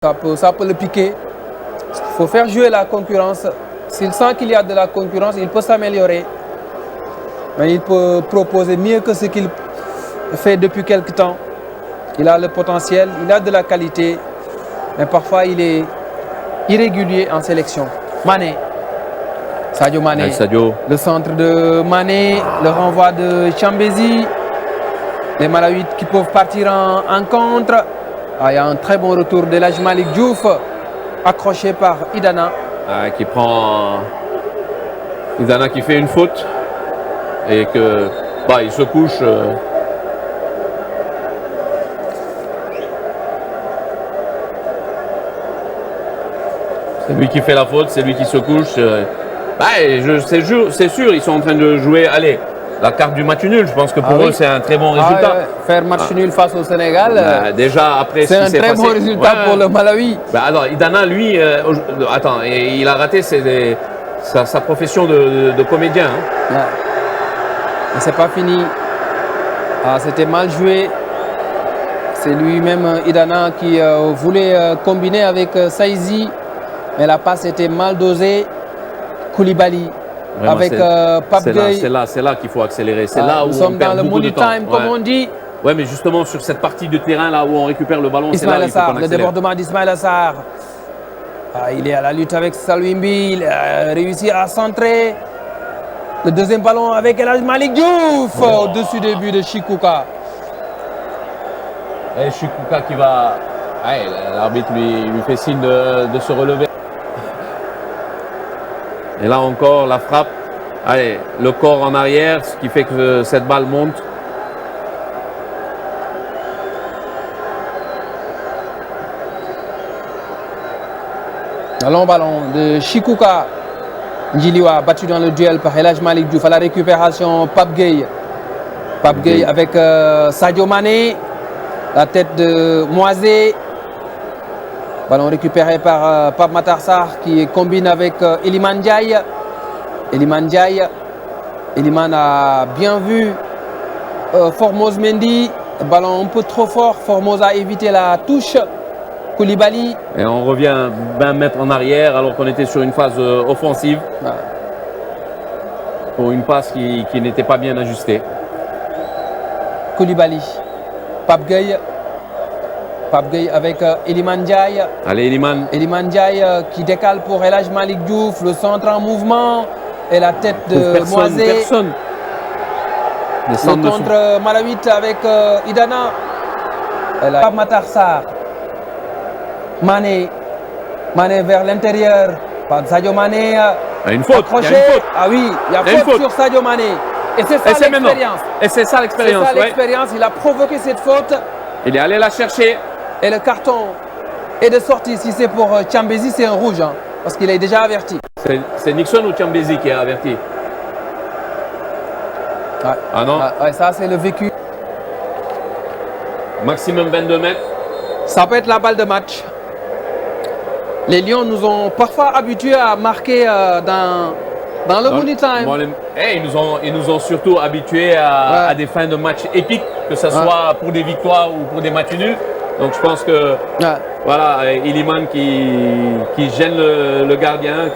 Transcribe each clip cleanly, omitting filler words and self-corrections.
Ça peut le piquer. Il faut faire jouer la concurrence. S'il sent qu'il y a de la concurrence, il peut s'améliorer. Mais il peut proposer mieux que ce qu'il fait depuis quelque temps. Il a le potentiel, il a de la qualité. Mais parfois, il est irrégulier en sélection. Mané. Sadio Mané. Sadio. Le centre de Mané, le renvoi de Chambézy. Les Malawites qui peuvent partir en contre. Il y a un très bon retour de l'Aj Malik Diouf, accroché par Idana. Qui prend Idana qui fait une faute et que il se couche. C'est lui qui fait la faute, c'est lui qui se couche. C'est sûr, ils sont en train de jouer. Allez, la carte du match nul, je pense que pour eux, c'est un très bon résultat. Faire match nul face au Sénégal, déjà après c'est un très bon résultat pour le Malawi. Alors, Idana, lui, il a raté sa profession de comédien. Hein. Mais c'est pas fini. C'était mal joué. C'est lui-même, Idana, qui voulait combiner avec Saizi, mais la passe était mal dosée. Koulibaly. Vraiment, avec Pape Gueye. C'est là qu'il faut accélérer. C'est là où nous sommes on perd dans le beaucoup de money temps. time, comme on dit. Ouais, mais justement sur cette partie de terrain là où on récupère le ballon, c'est là Ismaël il faut Assar, qu'on le accélère. débordement d'Ismaël Assar. Il est à la lutte avec Salouimbi, il a réussi à centrer. Le deuxième ballon avec El Hadj Malick Diouf au-dessus du but de Chikuka. Et Chikuka qui va... l'arbitre lui fait signe de se relever. Et là encore, la frappe. Allez, le corps en arrière, ce qui fait que cette balle monte. Un long ballon de Chikuka. Ndjiliwa battu dans le duel par El Hadj Malick Diouf. À la récupération, Pape Gueye. Pape Gueye avec Sadio Mané. La tête de Moisé. Ballon récupéré par Pape Matar Sarr qui combine avec Iliman Ndiaye. Iliman Ndiaye. Iliman a bien vu Formose Mendy. Ballon un peu trop fort. Formose a évité la touche. Koulibaly. Et on revient 20 mètres en arrière alors qu'on était sur une phase offensive. Pour une passe qui n'était pas bien ajustée. Koulibaly. Pape Gueye. Pape Gueye avec Iliman Ndiaye. Allez, Iliman. Iliman Ndiaye qui décale pour El Hadj Malick Diouf. Le centre en mouvement. Et la tête de Moisé. Personne. Le contre Malawite avec Idana. Pape Matar Sarr. Mané. Mané vers l'intérieur. Par Sadio Mané. Une faute. Accroché. Il y a une faute. Oui, il y a faute sur Sadio Mané. Et c'est ça l'expérience. Et c'est ça l'expérience. C'est ça l'expérience. Il a provoqué cette faute. Il est allé la chercher. Et le carton est de sortie. Si c'est pour Chambézy, c'est un rouge. Parce qu'il est déjà averti. C'est Nixon ou Chambézy qui est averti? Ah non? Ça, c'est le vécu. Maximum 22 mètres. Ça peut être la balle de match. Les Lions nous ont parfois habitués à marquer dans le money time. Ils nous ont surtout habitués à des fins de match épiques, que ce soit pour des victoires ou pour des matchs nuls. Donc je pense que voilà, Iliman qui gêne le gardien.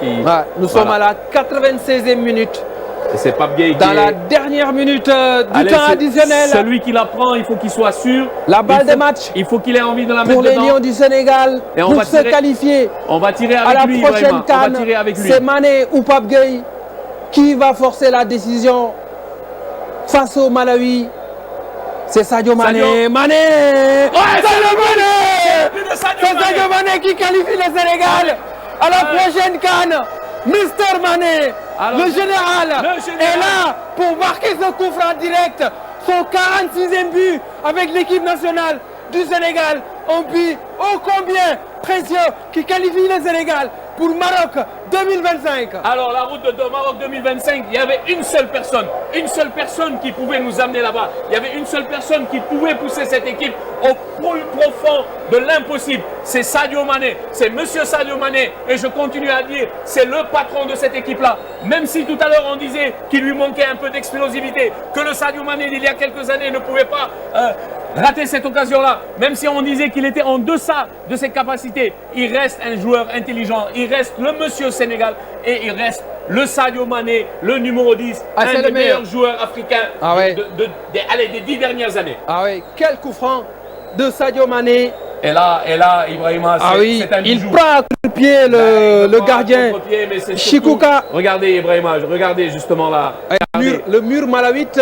Nous sommes à la 96e minute. Et c'est Pape Gueye dans la dernière minute du temps additionnel. Celui qui la prend, il faut qu'il soit sûr. La balle de match. Il faut qu'il ait envie de la mettre pour dedans. les Lions du Sénégal, et pour se qualifier on va tirer à avec lui, la prochaine CAN. C'est Mané ou Pape Gueye qui va forcer la décision face au Malawi. C'est Sadio Mané. Mané. Sadio Mané. C'est Sadio Mané qui qualifie le Sénégal à la prochaine CAN. Mister Mané, le général est là pour marquer ce coup franc direct. Son 46e but avec l'équipe nationale du Sénégal. Un but ô combien précieux qui qualifie le Sénégal pour Maroc 2025. Alors la route de Maroc 2025, il y avait une seule personne qui pouvait nous amener là-bas. Il y avait une seule personne qui pouvait pousser cette équipe au plus profond de l'impossible. C'est Sadio Mané, c'est Monsieur Sadio Mané. Et je continue à dire, c'est le patron de cette équipe-là. Même si tout à l'heure on disait qu'il lui manquait un peu d'explosivité, que le Sadio Mané d'il y a quelques années ne pouvait pas rater cette occasion-là. Même si on disait qu'il était en deçà de ses capacités, il reste un joueur intelligent. Il reste le monsieur Sénégal et il reste le Sadio Mané, le numéro 10, un des meilleurs joueurs africains des 10 dernières années. Ah oui, quel coup franc de Sadio Mané. Et là, Ibrahima, c'est un bijou. Il prend à contre-pied le gardien Chikuka. Regardez Ibrahima, regardez justement là. Le mur malawite